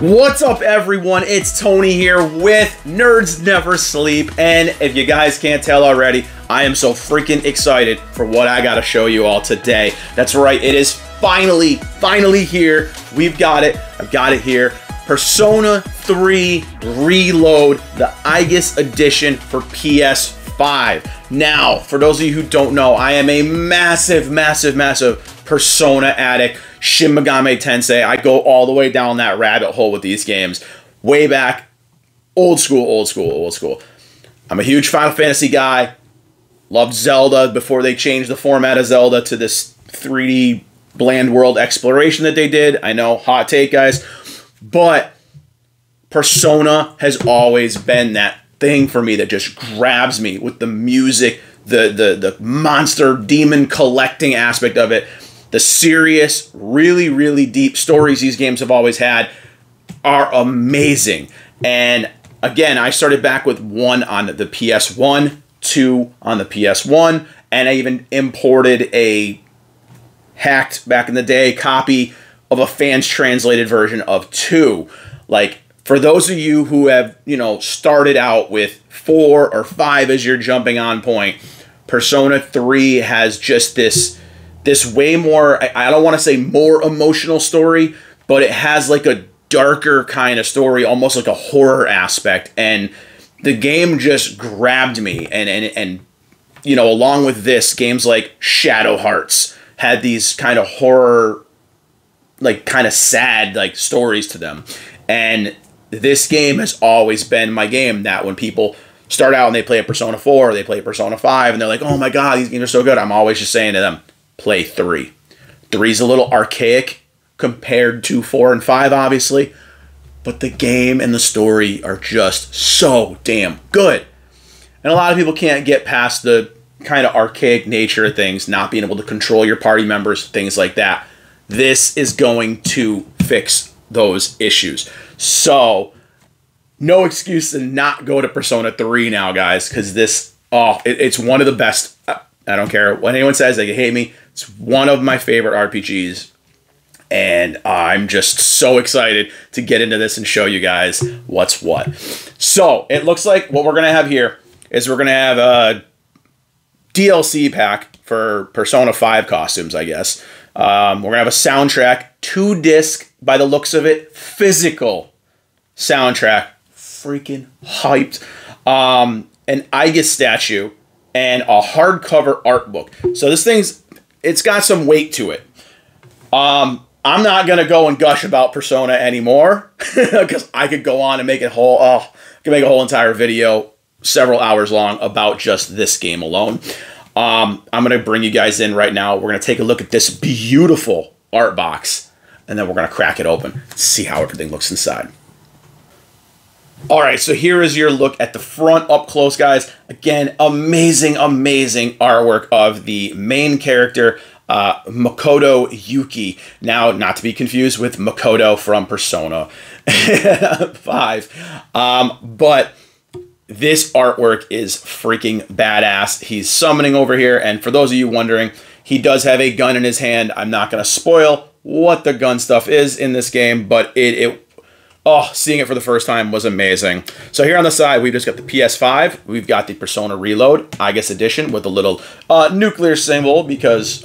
What's up, everyone? It's Tony here with Nerds Never Sleep, and if you guys can't tell already, I am so freaking excited for what I gotta show you all today. That's right, it is finally here. We've got it. I've got it here. Persona 3 ReLoad, the AIGIS edition for PS5. Now, for those of you who don't know, I am a massive Persona addict. Shin Megami Tensei. I go all the way down that rabbit hole with these games. Way back, old school. I'm a huge Final Fantasy guy. Loved Zelda before they changed the format of Zelda to this 3D bland world exploration that they did. I know, hot take, guys. But Persona has always been that thing for me that just grabs me with the music, the monster demon collecting aspect of it. The serious, really deep stories these games have always had are amazing. And again, I started back with 1 on the PS1, 2 on the PS1, and I even imported a hacked, back in the day, copy of a fans translated version of 2. Like, for those of you who have, started out with 4 or 5 as your jumping on point, Persona 3 has just this way more, I don't want to say more emotional story, but it has like a darker kind of story, almost like a horror aspect. And the game just grabbed me. And along with this, games like Shadow Hearts had these kind of horror, like kind of sad like stories to them. And this game has always been my game that when people start out and they play a Persona 4, or they play Persona 5, and they're like, oh my God, these games are so good. I'm always just saying to them, play 3. 3's a little archaic compared to 4 and 5, obviously, but the game and the story are just so damn good. And a lot of people can't get past the kind of archaic nature of things, not being able to control your party members, things like that. This is going to fix those issues. So, no excuse to not go to Persona 3 now, guys, because this, it's one of the best. I don't care what anyone says, they can hate me. It's one of my favorite RPGs, and I'm just so excited to get into this and show you guys what's what. So, it looks like what we're going to have here is we're going to have a DLC pack for Persona 5 costumes, I guess. We're going to have a soundtrack, 2-disc, by the looks of it, physical soundtrack, freaking hyped, an AIGIS statue, and a hardcover art book. So this it's got some weight to it. I'm not gonna go and gush about Persona anymore because I could go on and make a whole entire video, several hours long, about just this game alone. I'm gonna bring you guys in right now. We're gonna take a look at this beautiful art box, and then we're gonna crack it open, see how everything looks inside. All right, so here is your look at the front up close, guys. Again, amazing artwork of the main character, Makoto Yuki. Now, not to be confused with Makoto from Persona 5. But this artwork is freaking badass. He's summoning over here, and for those of you wondering, he does have a gun in his hand. I'm not going to spoil what the gun stuff is in this game, but seeing it for the first time was amazing. So here on the side, we've just got the PS5. We've got the Persona ReLoad AIGIS edition with a little nuclear symbol because it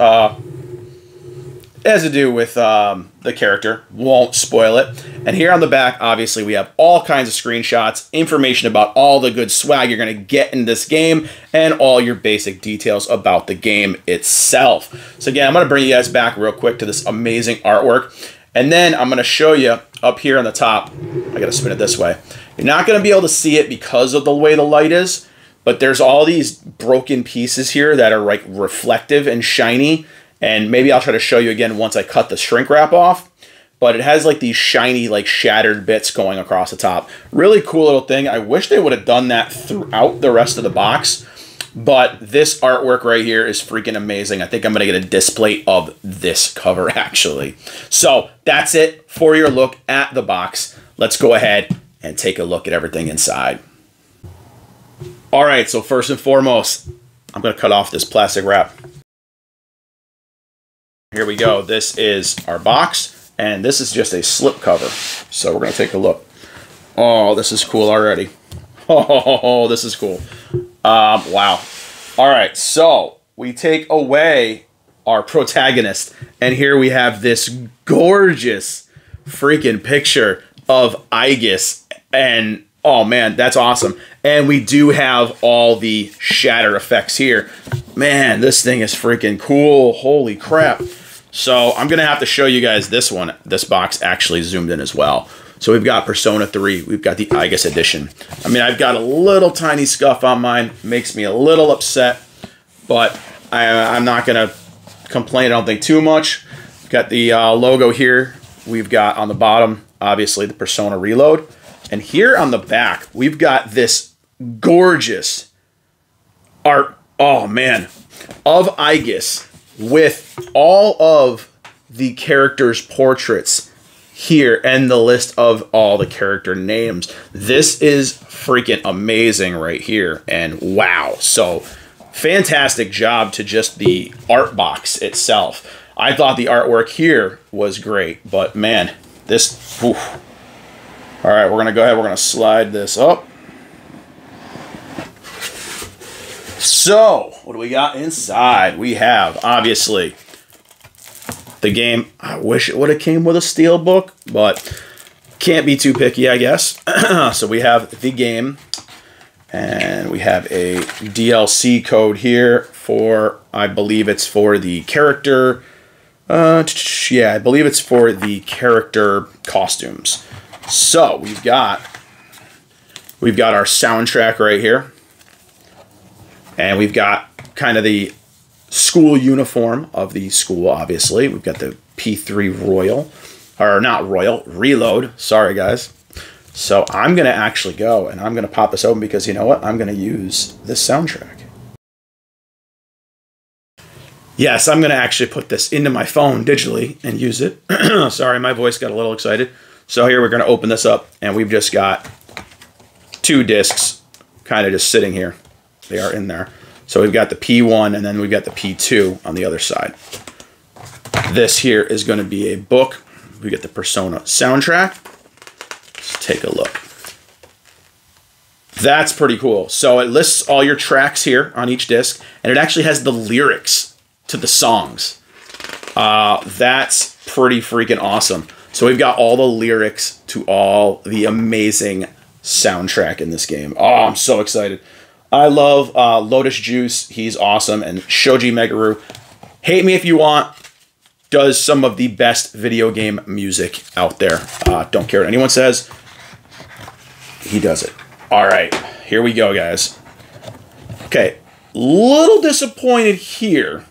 has to do with the character. Won't spoil it. And here on the back, obviously, we have all kinds of screenshots, information about all the good swag you're going to get in this game, and all your basic details about the game itself. So again, I'm going to bring you guys back real quick to this amazing artwork. And then I'm going to show you up here on the top. I got to spin it this way. You're not going to be able to see it because of the way the light is, but there's all these broken pieces here that are like reflective and shiny. And maybe I'll try to show you again once I cut the shrink wrap off. But it has like these shiny, like shattered bits going across the top. Really cool little thing. I wish they would have done that throughout the rest of the box. But this artwork right here is freaking amazing. I think I'm going to get a display of this cover, actually. So that's it for your look at the box. Let's go ahead and take a look at everything inside. All right, so first and foremost, I'm going to cut off this plastic wrap. Here we go. This is our box. And this is just a slip cover. So we're going to take a look. Oh, this is cool already. Oh, this is cool. Wow. All right, so we take away our protagonist, and here we have this gorgeous freaking picture of AIGIS, and oh man, that's awesome. And we do have all the shatter effects here. Man, this thing is freaking cool. Holy crap. So I'm going to have to show you guys this one. This box actually zoomed in as well. So we've got Persona 3. We've got the AIGIS edition. I mean, I've got a little tiny scuff on mine. Makes me a little upset, but I'm not going to complain, I don't think, too much. Got the logo here. We've got on the bottom, obviously, the Persona ReLoad. And here on the back, we've got this gorgeous art, oh man, of AIGIS with all of the characters' portraits here and the list of all the character names. This is freaking amazing right here. And wow, so fantastic job to just the art box itself. I thought the artwork here was great, but man, this, oof. All right, we're gonna go ahead, we're gonna slide this up. So, what do we got inside? We have, obviously, the game. I wish it would have came with a steel book, but can't be too picky, I guess. So we have the game, and we have a DLC code here for, I believe it's for the character. Yeah, I believe it's for the character costumes. So we've got our soundtrack right here, and we've got kind of the school uniform of the school, obviously. We've got the P3 Royal, or not Royal, ReLoad. Sorry, guys. So I'm going to actually go, and I'm going to pop this open because, you know what? I'm going to use this soundtrack. Yes, I'm going to actually put this into my phone digitally and use it. Sorry, my voice got a little excited. So here we're going to open this up, and we've just got 2 discs kind of just sitting here. They are in there. So we've got the P1, and then we've got the P2 on the other side. This here is going to be a book. We get the Persona soundtrack. Let's take a look. That's pretty cool. So it lists all your tracks here on each disc, and it actually has the lyrics to the songs. That's pretty freaking awesome. So we've got all the lyrics to all the amazing soundtrack in this game. Oh, I'm so excited. I love Lotus Juice. He's awesome. And Shoji Meguro, hate me if you want, does some of the best video game music out there. Don't care what anyone says. He does it. All right, here we go, guys. Okay, little disappointed here.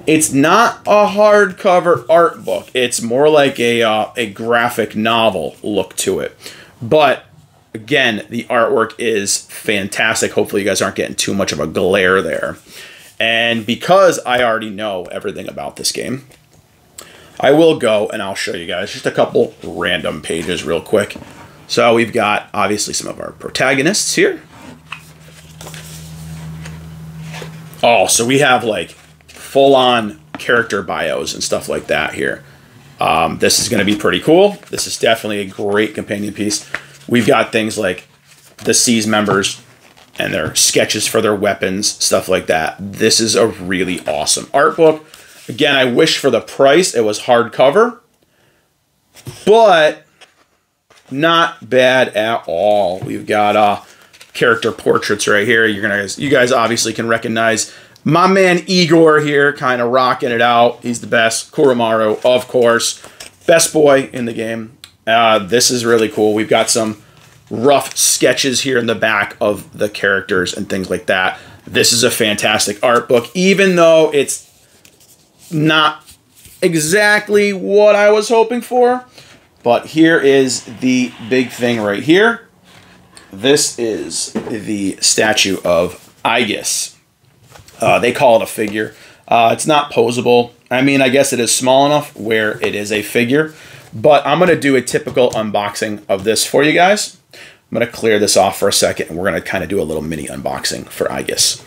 It's not a hardcover art book. It's more like a graphic novel look to it. But again, the artwork is fantastic. Hopefully you guys aren't getting too much of a glare there. And because I already know everything about this game, I will go and I'll show you guys just a couple random pages real quick. So we've got obviously some of our protagonists here. Oh, so we have like full-on character bios and stuff like that here. This is going to be pretty cool. This is definitely a great companion piece. We've got things like the SEAS members and their sketches for their weapons, stuff like that. This is a really awesome art book. Again, I wish for the price it was hardcover, but not bad at all. We've got character portraits right here. You guys obviously can recognize my man Igor here, kind of rocking it out. He's the best. Kuromaru, of course, best boy in the game. This is really cool. We've got some rough sketches here in the back of the characters and things like that. This is a fantastic art book, even though it's not exactly what I was hoping for. But here is the big thing right here. This is the statue of AIGIS. They call it a figure. It's not posable. I mean, I guess it is small enough where it is a figure. But I'm going to do a typical unboxing of this for you guys. I'm going to clear this off for a second, and we're going to kind of do a little mini unboxing for AIGIS.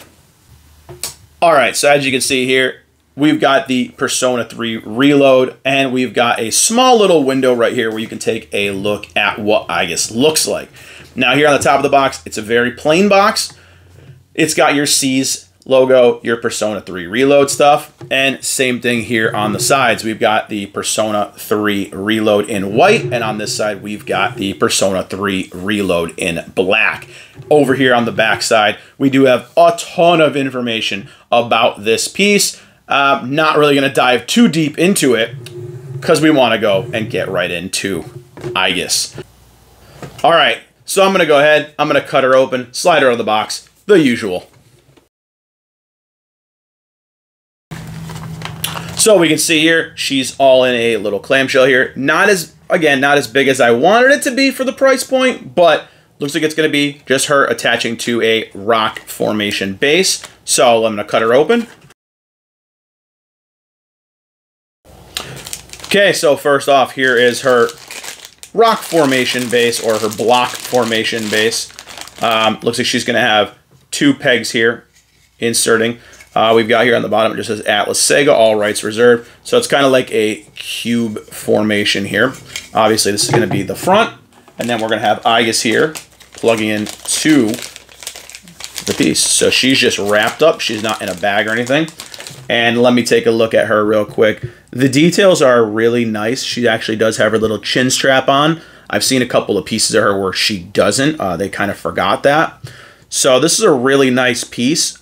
All right, so as you can see here, we've got the Persona 3 Reload, and we've got a small little window right here where you can take a look at what AIGIS looks like. Now here on the top of the box, it's a very plain box. It's got your C's logo, your Persona 3 Reload stuff, and same thing here on the sides. We've got the Persona 3 Reload in white, and on this side, we've got the Persona 3 Reload in black. Over here on the back side, we do have a ton of information about this piece. Not really going to dive too deep into it because we want to go and get right into AIGIS. All right, so I'm going to go ahead. I'm going to cut her open, slide her out of the box, the usual. So we can see here, she's all in a little clamshell here. Not as big as I wanted it to be for the price point, but looks like it's going to be just her attaching to a rock formation base. So I'm going to cut her open. Okay, so first off, here is her rock formation base, or her block formation base. Looks like she's going to have 2 pegs here inserting. We've got here on the bottom, it just says Atlas Sega, all rights reserved. So it's kind of like a cube formation here. Obviously, this is going to be the front, and then we're going to have AIGIS here plugging into the piece. So she's just wrapped up. She's not in a bag or anything. And let me take a look at her real quick. The details are really nice. She actually does have her little chin strap on. I've seen a couple of pieces of her where she doesn't. They kind of forgot that. So this is a really nice piece.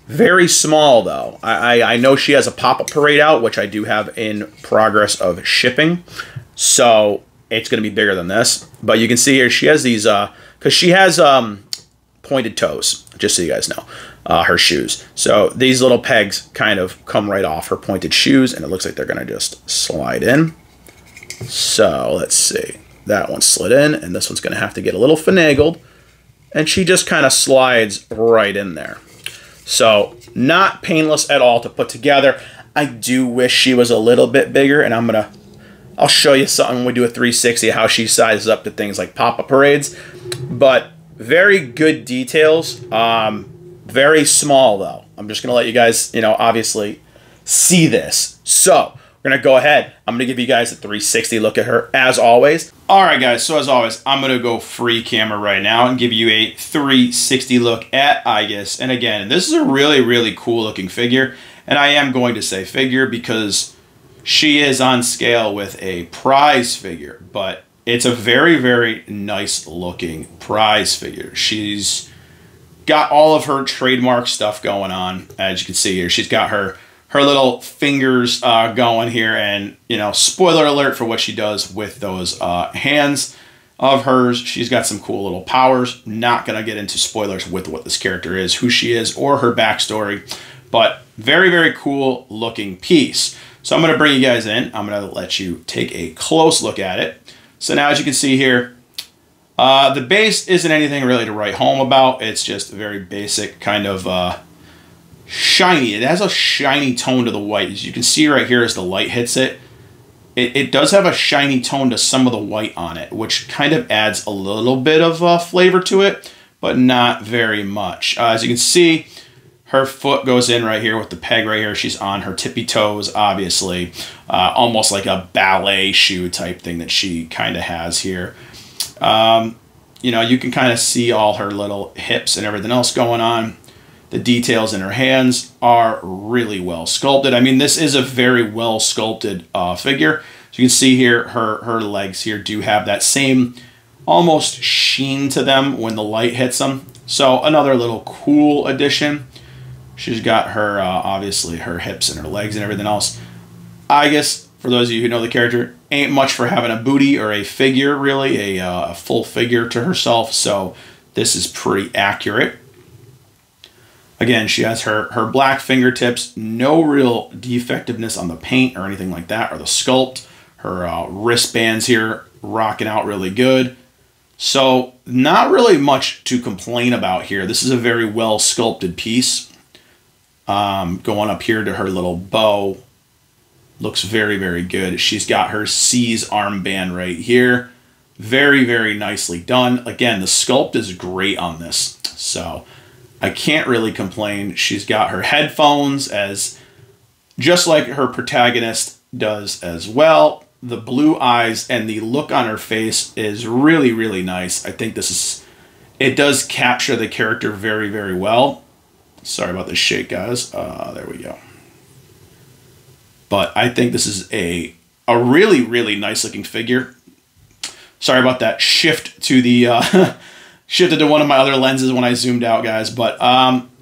Very small, though. I know she has a pop-up parade out, which I do have in progress of shipping. So it's going to be bigger than this. But you can see here, she has these, because she has pointed toes, just so you guys know, her shoes. So these little pegs kind of come right off her pointed shoes, and it looks like they're going to just slide in. So let's see. That one slid in, and this one's going to have to get a little finagled. And she just kind of slides right in there. So not painless at all to put together. I do wish she was a little bit bigger, and I'll show you something when we do a 360 how she sizes up to things like pop-up parades. But very good details. Very small though. I'm just gonna let you guys, obviously see this. So we're gonna go ahead. I'm gonna give you guys a 360 look at her as always. All right, guys. So as always, I'm gonna go free camera right now and give you a 360 look at AIGIS. And again, this is a really, really cool looking figure. And I am going to say figure because she is on scale with a prize figure, but it's a very, very nice looking prize figure. She's got all of her trademark stuff going on, as you can see here. She's got her little fingers going here, and spoiler alert for what she does with those hands of hers. She's got some cool little powers. Not gonna get into spoilers with what this character is, who she is, or her backstory, but very, very cool looking piece. So I'm gonna bring you guys in. I'm gonna let you take a close look at it. So now, as you can see here, the base isn't anything really to write home about. It's just very basic, kind of shiny. It has a shiny tone to the white. As you can see right here as the light hits it, it does have a shiny tone to some of the white on it, which kind of adds a little bit of flavor to it, but not very much. As you can see, her foot goes in right here with the peg right here. She's on her tippy toes, obviously. Almost like a ballet shoe type thing that she kind of has here. You can kind of see all her little hips and everything else going on. The details in her hands are really well sculpted. I mean, this is a very well sculpted figure. So you can see here, her legs here do have that same almost sheen to them when the light hits them. So another little cool addition. She's got her, obviously, her hips and her legs and everything else. AIGIS, for those of you who know the character, ain't much for having a booty or a figure, really, a full figure to herself. So this is pretty accurate. Again, she has her black fingertips, no real defectiveness on the paint or anything like that, or the sculpt. Her wristbands here rocking out really good. So not really much to complain about here. This is a very well sculpted piece. Going up here to her little bow. Looks very, very good. She's got her C's armband right here. Very, very nicely done. Again, the sculpt is great on this. So I can't really complain. She's got her headphones as just like her protagonist does as well. The blue eyes and the look on her face is really, really nice. I think it does capture the character very, very well. Sorry about the shake, guys. There we go. But I think this is a really, really nice looking figure. Sorry about that shift to the shifted to one of my other lenses when I zoomed out, guys. But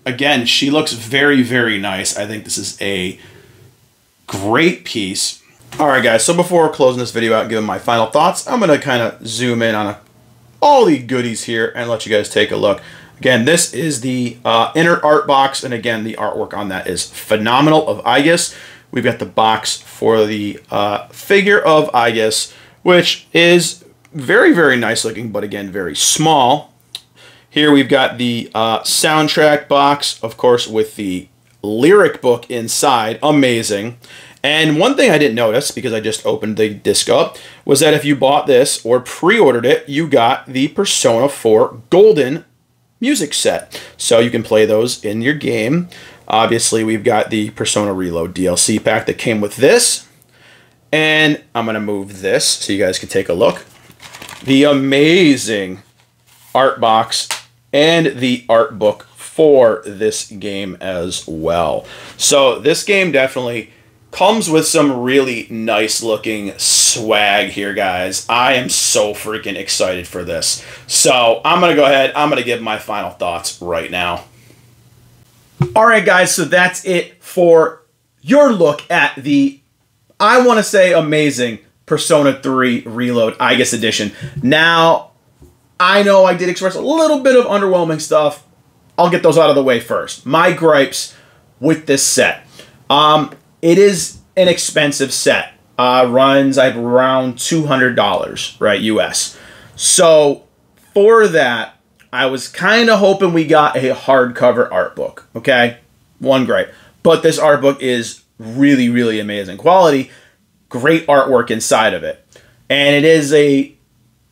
again, she looks very, very nice. I think this is a great piece. All right, guys. So before closing this video out and giving my final thoughts, I'm going to kind of zoom in on all the goodies here and let you guys take a look. Again, this is the inner art box. And again, the artwork on that is phenomenal of AIGIS. We've got the box for the figure of AIGIS, which is very, very nice looking, but again, very small. Here we've got the soundtrack box, of course, with the lyric book inside. Amazing. And one thing I didn't notice, because I just opened the disc up, was that if you bought this or pre-ordered it, you got the Persona 4 Golden music set. So you can play those in your game. Obviously, we've got the Persona ReLoad DLC pack that came with this. And I'm going to move this so you guys can take a look. The amazing art box and the art book for this game as well. So this game definitely comes with some really nice looking swag here, guys. I am so freaking excited for this. So I'm going to go ahead. I'm going to give my final thoughts right now. All right, guys. So that's it for your look at the, I want to say, amazing Persona 3 ReLoad AIGIS edition. Now, I know I did express a little bit of underwhelming stuff. I'll get those out of the way first. My gripes with this set. It is an expensive set. Runs around $200, right, US. So for that, I was kind of hoping we got a hardcover art book, okay? One gripe. But this art book is really, really amazing quality. Great artwork inside of it. And it is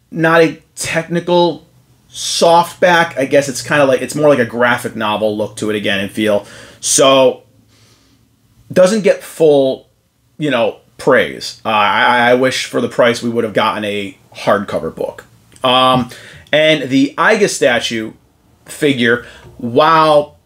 not a technical softback. I guess it's kind of like, it's more like a graphic novel look to it again and feel. So doesn't get full, you know, praise. I wish for the price we would have gotten a hardcover book. And the AIGIS statue figure, while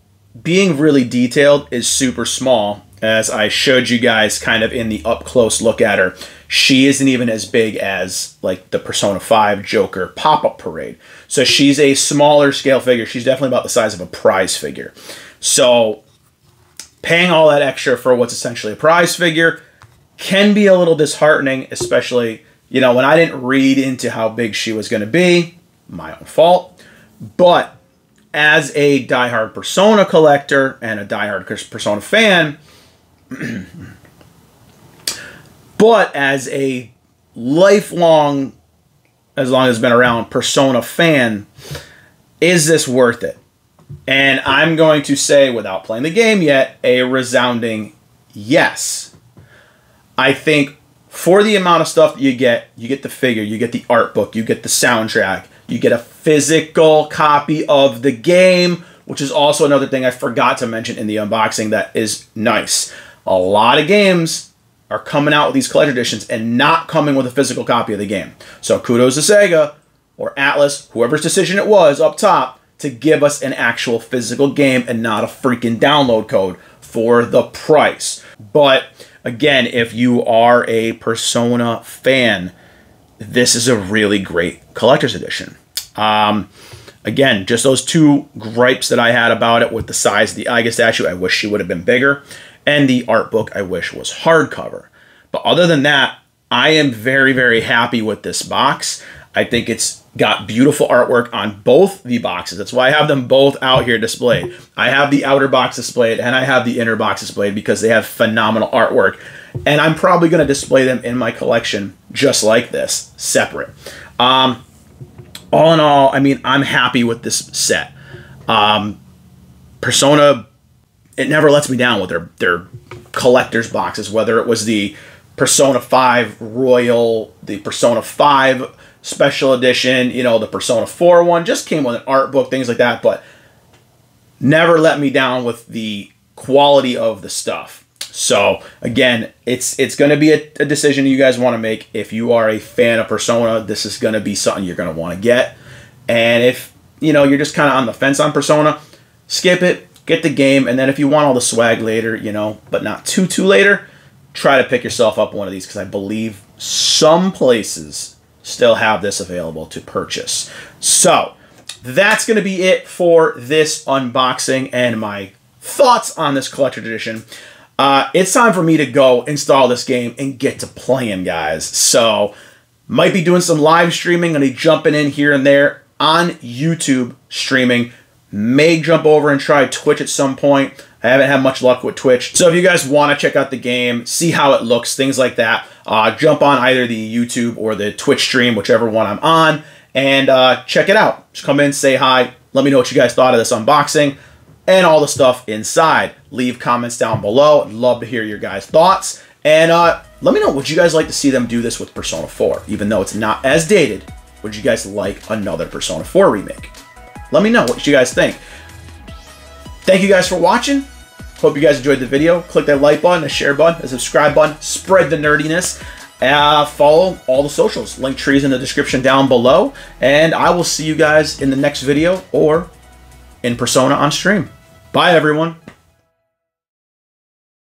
being really detailed, is super small. As I showed you guys kind of in the up-close look at her, she isn't even as big as like the Persona 5 Joker pop-up parade. So she's a smaller scale figure. She's definitely about the size of a prize figure. So paying all that extra for what's essentially a prize figure can be a little disheartening, especially, you know, when I didn't read into how big she was going to be. My own fault. But as a diehard Persona collector and a diehard Persona fan, but as a lifelong, as long as it's been around, Persona fan, is this worth it? And I'm going to say, without playing the game yet, a resounding yes. I think for the amount of stuff that you get the figure, you get the art book, you get the soundtrack, you get a physical copy of the game, which is also another thing I forgot to mention in the unboxing that is nice. A lot of games are coming out with these collector editions and not coming with a physical copy of the game. So kudos to Sega or Atlas, whoever's decision it was up top, to give us an actual physical game and not a freaking download code for the price. But again, if you are a Persona fan, this is a really great collector's edition. Again, just those two gripes that I had about it with the size of the AIGIS statue. I wish she would have been bigger. And the art book I wish was hardcover. But other than that, I am very, very happy with this box. I think it's got beautiful artwork on both the boxes. That's why I have them both out here displayed. I have the outer box displayed and I have the inner box displayed because they have phenomenal artwork. And I'm probably going to display them in my collection just like this, separate. All in all, I mean, I'm happy with this set. Persona, it never lets me down with their collector's boxes, whether it was the Persona 5 Royal, the Persona 5 Special Edition, you know, the Persona 4 one, just came with an art book, things like that. But never let me down with the quality of the stuff. So again, it's going to be a decision you guys want to make. If you are a fan of Persona, this is going to be something you're going to want to get. And if, you know, you're just kind of on the fence on Persona, skip it, get the game, and then if you want all the swag later, you know, but not too later, try to pick yourself up one of these, because I believe some places still have this available to purchase. So that's going to be it for this unboxing and my thoughts on this collector's edition. It's time for me to go install this game and get to playing, guys. So might be doing some live streaming, going to be jumping in here and there on YouTube streaming. May jump over and try Twitch at some point. I haven't had much luck with Twitch. So if you guys want to check out the game, see how it looks, things like that, jump on either the YouTube or the Twitch stream, whichever one I'm on, and check it out. Just come in, say hi, let me know what you guys thought of this unboxing and all the stuff inside. Leave comments down below. I'd love to hear your guys' thoughts. And let me know, would you guys like to see them do this with Persona 4? Even though it's not as dated, would you guys like another Persona 4 remake? Let me know what you guys think. Thank you guys for watching. Hope you guys enjoyed the video. Click that like button, the share button, the subscribe button. Spread the nerdiness. Follow all the socials. Link trees in the description down below. And I will see you guys in the next video or in Persona on stream. Bye, everyone.